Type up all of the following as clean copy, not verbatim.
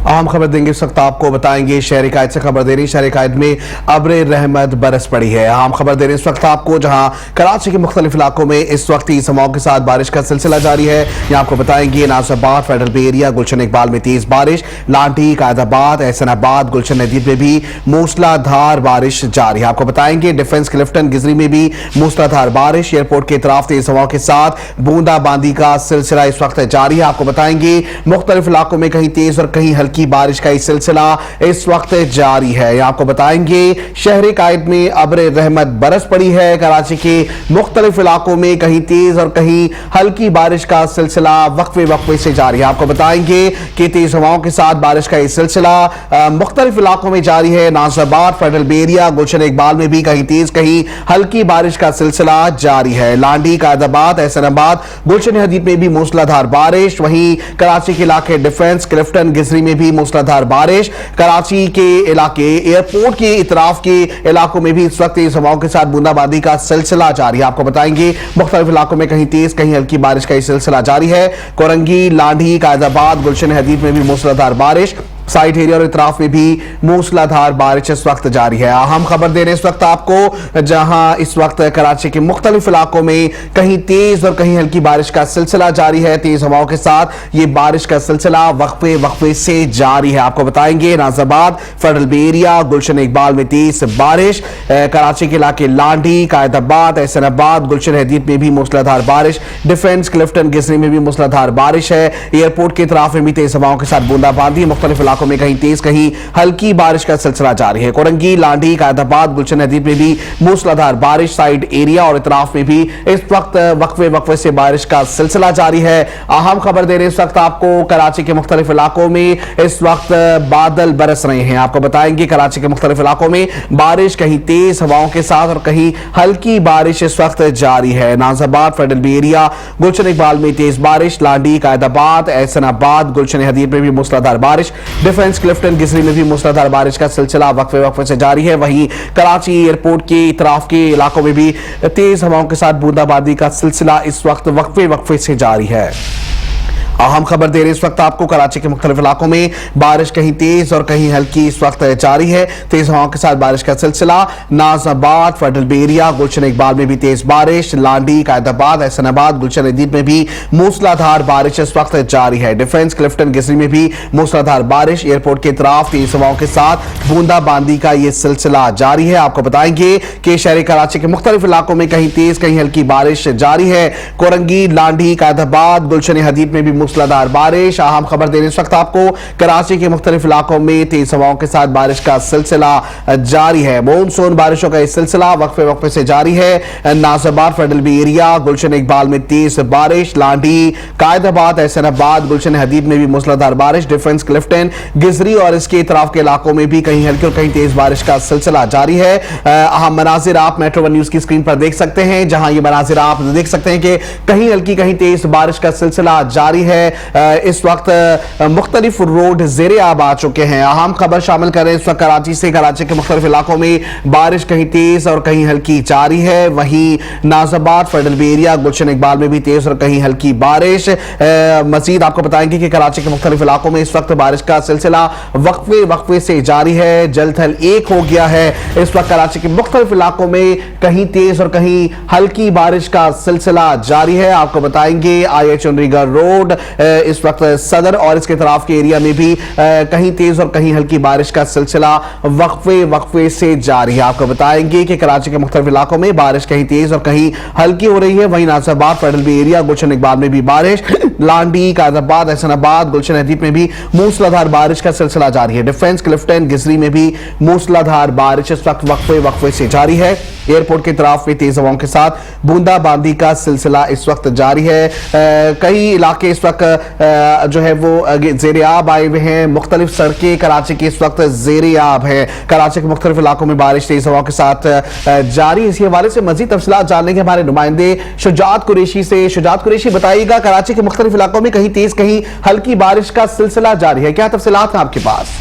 अहम खबर देंगे इस वक्त आपको बताएंगे। शहर कायद से खबर दे रही, शहर कायद में अब्र रहमत बरस पड़ी है। अहम खबर दे रहे इस वक्त आपको, जहां कराची के मुख्तलिफ इलाकों में इस वक्त तेज हवाओं के साथ बारिश का सिलसिला जारी है। यहाँ आपको बताएंगे नासिराबाद, फेडरल बे एरिया, गुलशन इकबाल में तेज बारिश, लाठी, कायदाबाद, एहसनाबाद, गुलशन नदीर में भी मूसलाधार बारिश जारी है। आपको बताएंगे डिफेंस क्लिफ्टन गिजरी में भी मूसलाधार बारिश, एयरपोर्ट के तरफ तेज हवाओं के साथ बूंदाबांदी का सिलसिला इस वक्त जारी है। आपको बताएंगे मुख्तलिफ इलाकों में कहीं तेज और कहीं हल्की बारिश का इस सिलसिला इस वक्त जारी है। आपको बताएंगे शहर कायद में अब्र रहमत बरस पड़ी है। कराची के मुख्तलिफ इलाकों में कहीं तेज और कहीं हल्की बारिश का सिलसिला वक्फे वक्फे से जारी है। आपको बताएंगे कि तेज हवाओं के साथ बारिश का इस सिलसिला मुख्तलिफ इलाकों में जारी है। नासिराबाद, फेडरल बे एरिया, गुलशन इकबाल में भी कहीं तेज कहीं हल्की बारिश का सिलसिला जारी है। लाठी, कायदाबाद, एहसनाबाद, गुलशन हदीद में भी मूसलाधार बारिश। वहीं कराची के इलाके डिफेंस क्लिफ्टन गिजरी में भी मूसलाधार बारिश। कराची के इलाके एयरपोर्ट के इतराफ के इलाकों में भी इस वक्त तेज हवाओं के साथ बूंदाबांदी का सिलसिला जारी है। आपको बताएंगे मुख्तलिफ इलाकों में कहीं तेज कहीं हल्की बारिश का सिलसिला जारी है। कोरंगी, लाठी, कायदाबाद, गुलशन हदीद में भी मूसलाधार बारिश, साइट एरिया और इतराफ में भी मूसलाधार बारिश इस वक्त जारी है। अहम खबर दे रहे इस वक्त आपको, जहां इस वक्त कराची के मुख्तलिफ इलाकों में कहीं तेज और कहीं हल्की बारिश का सिलसिला जारी है। तेज हवाओं के साथ ये बारिश का सिलसिला वक्फे वक्फे से जारी है। आपको बताएंगे नासिराबाद, फेडरल बे एरिया, गुलशन इकबाल में तेज बारिश, कराची के इलाके लाठी, कायदाबाद, एहसनाबाद, गुलशन हदीद में भी मूसलाधार बारिश, डिफेंस क्लिफ्टन गिजरी में भी मूसलाधार बारिश है। एयरपोर्ट के इतराफ में भी तेज हवाओं के साथ बूंदाबांदी, मुख्तलिफ इलाकों में कहीं तेज कहीं हल्की बारिश का सिलसिला जारी है। कोरंगी, लाठी, कायदाबाद, गुलशन हदीद में भी मूसलाधार बारिश, साइड एरिया और इतराफ में भी इस वक्त वक्फे वक्फे से बारिश का सिलसिला जारी है। अहम खबर दे रहे इस वक्त आपको, कराची के मुख्तलिफ इलाकों में इस वक्त बादल बरस रहे हैं। आपको बताएंगे कराची के मुख्तलिफ इलाकों में बारिश कहीं तेज हवाओं के साथ और कहीं हल्की बारिश इस वक्त जारी है। नासिराबाद, फेडरल बे एरिया, गुलशन इकबाल में तेज बारिश, लाठी, कायदाबाद, एहसनाबाद, गुलशन हदीद में भी मूसलाधार बारिश, डिफेंस क्लिफ्टन गिजरी में भी मूसलाधार बारिश का सिलसिला वक्फे वक्फे से जारी है। वहीं कराची एयरपोर्ट के इतराफ के इलाकों में भी तेज हवाओं के साथ बूंदाबांदी का सिलसिला इस वक्त वक्फे वक्फे से जारी है। अहम खबर दे रहे इस वक्त आपको, कराची के मुख्तलिफ इलाकों में बारिश कहीं तेज और कहीं हल्की इस वक्त जारी है। तेज हवाओं के साथ बारिश का सिलसिला नासिराबाद, फेडरल बे एरिया, गुलशन इकबाल में भी तेज बारिश, लाठी, कायदाबाद, एहसनाबाद, गुलशन हदीद में भी मूसलाधार बारिश इस वक्त जारी है। डिफेंस क्लिफ्टन गिजरी में भी मूसलाधार बारिश, एयरपोर्ट के तरफ तेज हवाओं के साथ बूंदाबांदी का यह सिलसिला जारी है। आपको बताएंगे कि शहर कराची के मुख्तलिफ इलाकों में कहीं तेज कहीं हल्की बारिश जारी है। कोरंगी, लाठी, कायदाबाद, गुलशन हदीद में भी मूसलाधार बारिश। अहम खबर दे रहे इस वक्त आपको, कराची के मुख्तलिफ इलाकों में तेज हवाओं के साथ बारिश का सिलसिला जारी है। मॉनसून बारिशों का इस सिलसिला वक्फे वक्फे से जारी है। नासिराबाद, फेडरल बे एरिया, गुलशन इकबाल में तेज बारिश, लाठी, कायदाबाद, एहसनाबाद, गुलशन हदीद में भी मूसलाधार बारिश, डिफेंस क्लिफ्टन गिजरी और इसके इतराफ के इलाकों में भी कहीं हल्की और कहीं तेज बारिश का सिलसिला जारी है। अहम मनाजिर आप मेट्रो वन न्यूज की स्क्रीन पर देख सकते हैं, जहां ये मनाजिर आप देख सकते हैं कि कहीं हल्की कहीं तेज बारिश का सिलसिला जारी है। इस वक्त मुख्तलिफ रोड ज़ेरे आब आ चुके हैं। अहम खबर शामिल करें इस वक्त कराची से, कराची के मुख्तलिफ इलाकों में बारिश कहीं तेज और कहीं हल्की जारी है। वहीं नासिराबाद, फेडरल बे एरिया, गुलशन इकबाल में भी तेज और कहीं हल्की बारिश। मजीद आपको बताएंगे कि कराची के मुख्तलिफ इलाकों में इस वक्त बारिश का सिलसिला वक्फे वक्फे से जारी है। जल थल एक हो गया है। इस वक्त कराची के मुख्तलिफ इलाकों में कहीं तेज और कहीं हल्की बारिश का सिलसिला जारी है। आपको बताएंगे IH चुनरीगढ़ रोड, इस वक्त सदर और इसके तरफ के एरिया में भी कहीं तेज और कहीं हल्की बारिश का सिलसिला वक्फे वक्फे से जारी है। आपको बताएंगे कि कराची के मुख्तलिफ इलाकों में बारिश कहीं तेज और कहीं हल्की हो रही है। वहीं नासिराबाद, फेडरल बे एरिया, गुलशन इकबाल में भी बारिश, लाठी, कायदाबाद, एहसनाबाद, गुलशन हदीद में भी मूसलाधार बारिश का सिलसिला जारी है। डिफेंस क्लिफ्टन गिजरी में भी मूसलाधार बारिश इस वक्त वक्फे वक्फे से जारी है। एयरपोर्ट की तरफ में तेज हवाओं के साथ बूंदाबांदी का सिलसिला इस वक्त जारी है। कई इलाके इस वक्त जो है वो ज़ेरे आब आए हुए हैं। मुख्तलिफ सड़कें कराची की इस वक्त ज़ेरे आब है। कराची के मुख्तलिफ इलाकों में बारिश तेज हवाओं के साथ जारी। इसी हवाले से मजीद तफसीलात जानने के हमारे नुमाइंदे शुजात कुरैशी से। शुजात कुरैशी, बताइएगा कराची के मुख्तलिफ इलाकों में कहीं तेज कहीं हल्की बारिश का सिलसिला जारी है, क्या तफसीलात हैं आपके पास?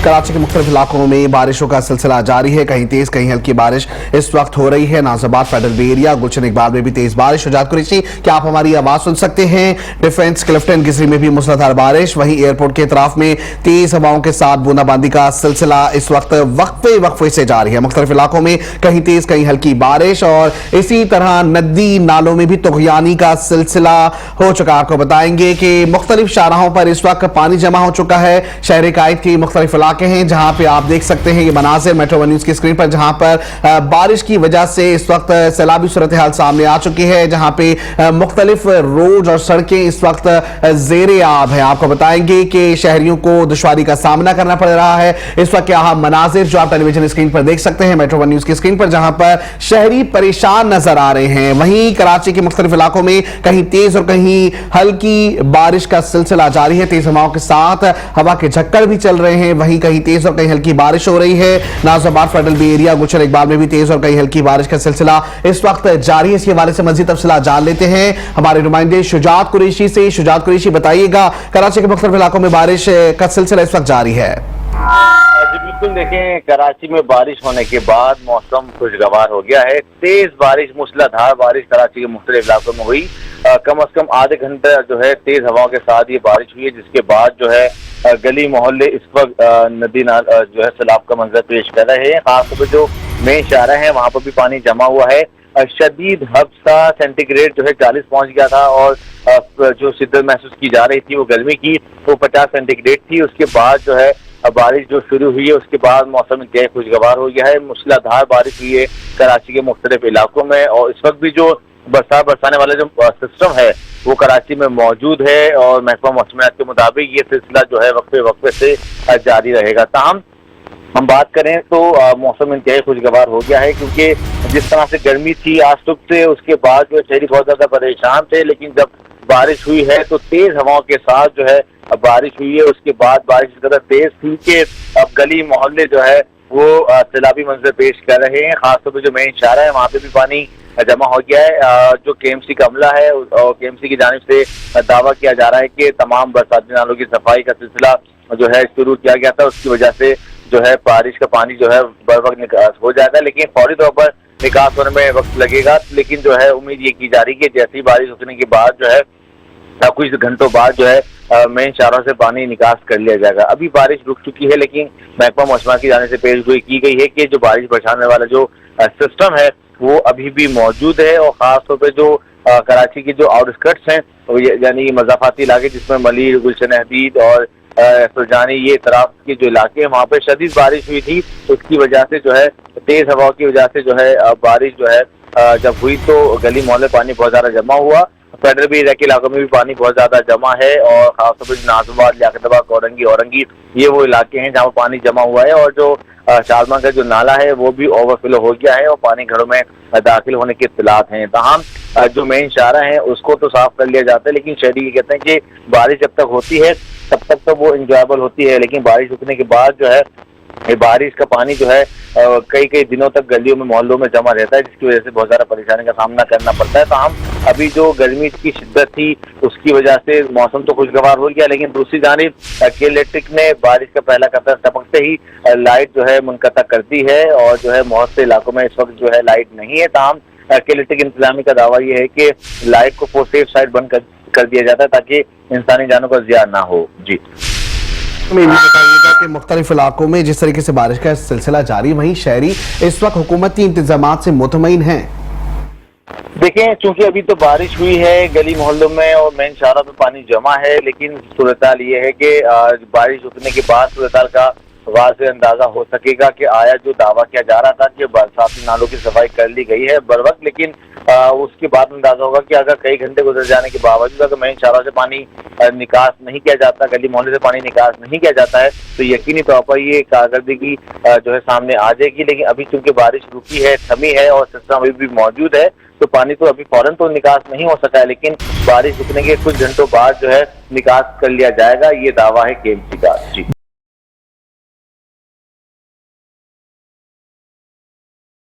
कराची के मुख्तलिफ इलाकों में बारिशों का सिलसिला जारी है। कहीं तेज कहीं हल्की बारिश इस वक्त हो रही है। नाजिबाद फेडरल बे एरिया गुलशन इकबाल में भी तेज बारिश। शुजात कुरैशी, क्या आप हमारी आवाज सुन सकते हैं? डिफेंस क्लिफ्टन गिजरी में भी मूसलाधार बारिश, वहीं एयरपोर्ट के इतराफ में तेज हवाओं के साथ बूंदाबांदी का सिलसिला इस वक्त वक्फे से जारी है। मुख्तलिफ इलाकों में कहीं तेज कहीं हल्की बारिश और इसी तरह नदी नालों में भी तुग़यानी का सिलसिला हो चुका। आपको बताएंगे कि मुख्तलिफ शाहराहों पर इस वक्त पानी जमा हो चुका है। शहर कायद के मुख्तलिफ इलाके हैं जहां पे आप देख सकते हैं ये मनाज़िर मेट्रो वन न्यूज़ की स्क्रीन पर, जहां पर बारिश की वजह से इस वक्त सैलाबी सूरत हाल सामने आ चुकी है, जहां पे मुख्तलिफ रोड और सड़कें इस वक्त ज़ेरे आब है। आपको बताएंगे कि शहरियों को दुश्वारी का सामना करना पड़ रहा है। इस वक्त यहाँ मनाज़िर जो आप टेलीविजन स्क्रीन पर देख सकते हैं मेट्रो वन न्यूज़ की स्क्रीन पर, जहां पर शहरी परेशान नजर आ रहे हैं। वहीं कराची के मुख्तलिफ इलाकों में कहीं तेज और कहीं हल्की बारिश का सिलसिला जारी है। तेज हवाओं के साथ हवा के झक्कड़ भी चल रहे हैं। वहीं कहीं तेज और कहीं हल्की बारिश हो रही है। नाजिबाद फेडरल बे एरिया गुलशन इकबाल में भी तेज और कहीं हल्की बारिश का सिलसिला इस वक्त जारी है। इसके हवाले से मजीद तफसीलात जान लेते हैं हमारे नुमाइंदे शुजात कुरैशी से। शुजात कुरैशी, बताइएगा कराची के मुख्तलिफ इलाकों में बारिश का सिलसिला इस वक्त जारी है। जी बिल्कुल, देखें कराची में बारिश होने के बाद मौसम खुशगवार हो गया है। तेज बारिश, मूसलाधार बारिश कराची के मुख्तलिफ इलाकों में हुई। कम अज कम आधे घंटे जो है तेज हवाओं के साथ ये बारिश हुई है, जिसके बाद जो है गली मोहल्ले इस वक्त नदी जो है सैलाब का मंजर पेश कर रहे हैं। खासतौर पर जो मेन शाहरा है वहाँ पर भी पानी जमा हुआ है। शदीद हब्सा सेंटीग्रेड जो है 40 पहुंच गया था और जो शिद्दत महसूस की जा रही थी वो गर्मी की वो 50 सेंटीग्रेड थी। उसके बाद जो है बारिश जो शुरू हुई है उसके बाद मौसम इंतहाई खुशगवार हो गया है। मूसलाधार बारिश हुई है कराची के मुख्तलिफ इलाकों में और इस वक्त भी जो बरसात बरसाने वाला जो सिस्टम है वो कराची में मौजूद है और महकमा मौसमियात के मुताबिक ये सिलसिला जो है वक्फे से जारी रहेगा। ताहम हम बात करें तो मौसम इंतहाई खुशगवार हो गया है, क्योंकि जिस तरह से गर्मी थी आज सुबह से, उसके बाद जो शहरी बहुत ज्यादा परेशान थे। लेकिन जब बारिश हुई है तो तेज हवाओं के साथ जो है बारिश हुई है। उसके बाद बारिश इस कदर तेज थी कि अब गली मोहल्ले जो है वो सैलाबी मंजर पेश कर रहे हैं। खासतौर पर जो मेन शाहरा है वहाँ पे भी पानी जमा हो गया है। जो केएमसी का अमला है और केएमसी की जानिब से दावा किया जा रहा है कि तमाम बरसाती नालों की सफाई का सिलसिला जो है शुरू किया गया था। उसकी वजह से जो है बारिश का पानी जो है बर वक्त निकास हो जाएगा, लेकिन फौरी तौर पर निकास होने में वक्त लगेगा। लेकिन जो है उम्मीद ये की जा रही है कि जैसी बारिश रुकने के बाद जो है कुछ घंटों बाद जो है मेन शाहरों से पानी निकास कर लिया जाएगा। अभी बारिश रुक चुकी है, लेकिन महकमा मौसमियात की जाने से पेशगोई की गई है कि जो बारिश बरसाने वाला जो सिस्टम है वो अभी भी मौजूद है। और खासतौर पर जो कराची के जो आउटस्कर्ट्स हैं यानी मज़ाफ़ाती इलाके जिसमें मलीर, गुलशन हदीद और सुरजानी ये इतराफ के जो इलाके हैं वहाँ पे शदीद बारिश हुई थी। उसकी वजह से जो है तेज हवाओं की वजह से जो है बारिश जो है जब हुई तो गली मोहल्ले पानी बहुत ज्यादा जमा हुआ। फेडरल बे एरिया के इलाकों में भी पानी बहुत ज्यादा जमा है और खासतौर पर नाजिबाद, लियाकताबाद, औरंगी ये वो इलाके हैं जहाँ पानी जमा हुआ है। और जो शालमा का जो नाला है वो भी ओवरफ्लो हो गया है और पानी घरों में दाखिल होने के इत्तलात हैं। तमाम जो मेन शाहरा है उसको तो साफ कर लिया जाता है, लेकिन शहरी ये कहते हैं कि बारिश जब तक होती है तब तक तो वो इंजॉयबल होती है, लेकिन बारिश रुकने के बाद जो है बारिश का पानी जो है कई दिनों तक गलियों में मोहल्लों में जमा रहता है, जिसकी वजह से बहुत ज़्यादा परेशानी का सामना करना पड़ता है। तो हम अभी जो गर्मी की शिद्दत थी उसकी वजह से मौसम तो खुशगवार हो गया, लेकिन दूसरी जानिब के इलेक्ट्रिक ने बारिश का पहला कतरा टपकते ही लाइट जो है मुनक़ता कर दी है और जो है बहुत से इलाकों में इस वक्त जो है लाइट नहीं है। ताहम के इलेक्ट्रिक इंतजामी का दावा ये है कि लाइट को फॉर सेफ साइड बंद कर दिया जाता है ताकि इंसानी जानों का ज़िया ना हो। जी हमें बताइएगा कि मुख्तलिफ इलाकों में जिस तरीके से बारिश का सिलसिला जारी, वहीं शहरी इस वक्त हुकूमती इंतजामात से मुतमईन हैं। देखें, चूंकि अभी तो बारिश हुई है गली मोहल्लों में और मेन शाहरा पे पानी जमा है, लेकिन सूरत-ए-हाल ये है कि बारिश रुकने के बाद सूरत-ए-हाल का वाज़ेह अंदाजा हो सकेगा कि आया जो दावा किया जा रहा था कि बरसाती नालों की सफाई कर ली गई है बर वक्त, लेकिन उसके बाद अंदाजा होगा कि अगर कई घंटे गुजर जाने के बावजूद अगर मेन शाहरा से पानी निकास नहीं किया जाता, गली मोहल्ले से पानी निकास नहीं किया जाता है, तो यकीनी तौर पर ये कारकर्दगी जो है सामने आ जाएगी। लेकिन अभी चूंकि बारिश रुकी है, थमी है और सिस्टम अभी भी मौजूद है, तो पानी तो अभी फौरन तो निकास नहीं हो सका है, लेकिन बारिश रुकने के कुछ घंटों बाद जो है निकास कर लिया जाएगा, ये दावा है केएमसी का। जी।